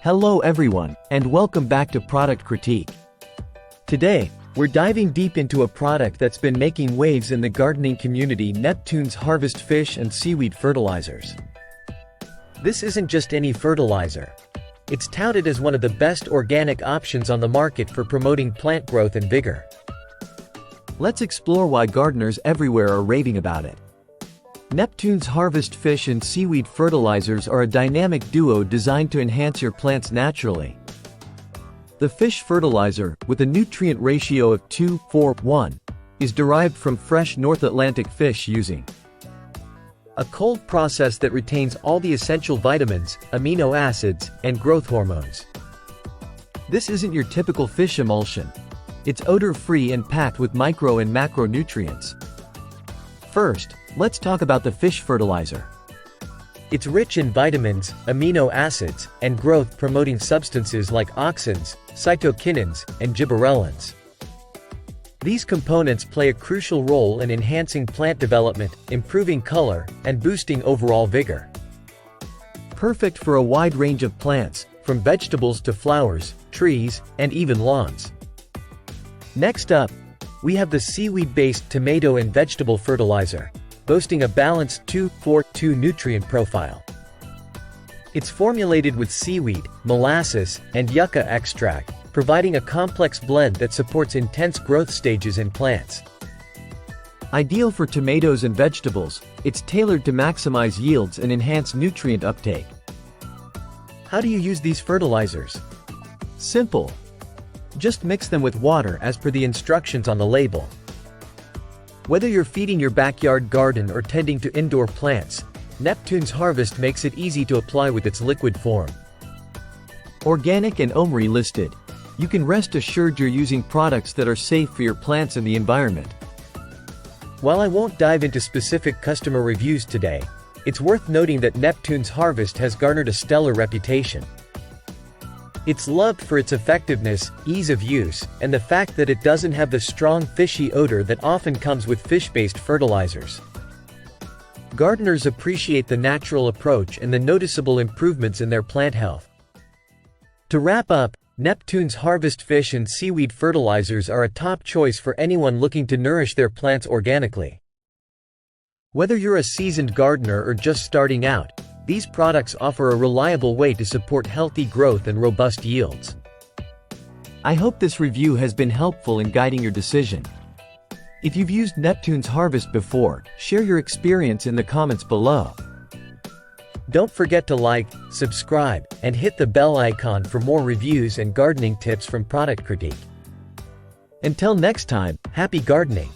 Hello everyone, and welcome back to Product Critique. Today, we're diving deep into a product that's been making waves in the gardening community: Neptune's Harvest fish and seaweed fertilizers. This isn't just any fertilizer. It's touted as one of the best organic options on the market for promoting plant growth and vigor. Let's explore why gardeners everywhere are raving about it. Neptune's Harvest fish and seaweed fertilizers are a dynamic duo designed to enhance your plants naturally. The fish fertilizer, with a nutrient ratio of 2:4:1, is derived from fresh North Atlantic fish using a cold process that retains all the essential vitamins, amino acids, and growth hormones. This isn't your typical fish emulsion. It's odor-free and packed with micro and macronutrients. First, let's talk about the fish fertilizer. It's rich in vitamins, amino acids, and growth-promoting substances like auxins, cytokinins, and gibberellins. These components play a crucial role in enhancing plant development, improving color, and boosting overall vigor. Perfect for a wide range of plants, from vegetables to flowers, trees, and even lawns. Next up, we have the seaweed-based tomato and vegetable fertilizer, boasting a balanced 2:4:2 nutrient profile. It's formulated with seaweed, molasses, and yucca extract, providing a complex blend that supports intense growth stages in plants. Ideal for tomatoes and vegetables, it's tailored to maximize yields and enhance nutrient uptake. How do you use these fertilizers? Simple. Just mix them with water as per the instructions on the label. Whether you're feeding your backyard garden or tending to indoor plants, Neptune's Harvest makes it easy to apply with its liquid form. Organic and OMRI listed. You can rest assured you're using products that are safe for your plants and the environment. While I won't dive into specific customer reviews today, it's worth noting that Neptune's Harvest has garnered a stellar reputation. It's loved for its effectiveness, ease of use, and the fact that it doesn't have the strong fishy odor that often comes with fish-based fertilizers. Gardeners appreciate the natural approach and the noticeable improvements in their plant health. To wrap up, Neptune's Harvest fish and seaweed fertilizers are a top choice for anyone looking to nourish their plants organically. Whether you're a seasoned gardener or just starting out, these products offer a reliable way to support healthy growth and robust yields. I hope this review has been helpful in guiding your decision. If you've used Neptune's Harvest before, share your experience in the comments below. Don't forget to like, subscribe, and hit the bell icon for more reviews and gardening tips from Product Critique. Until next time, happy gardening!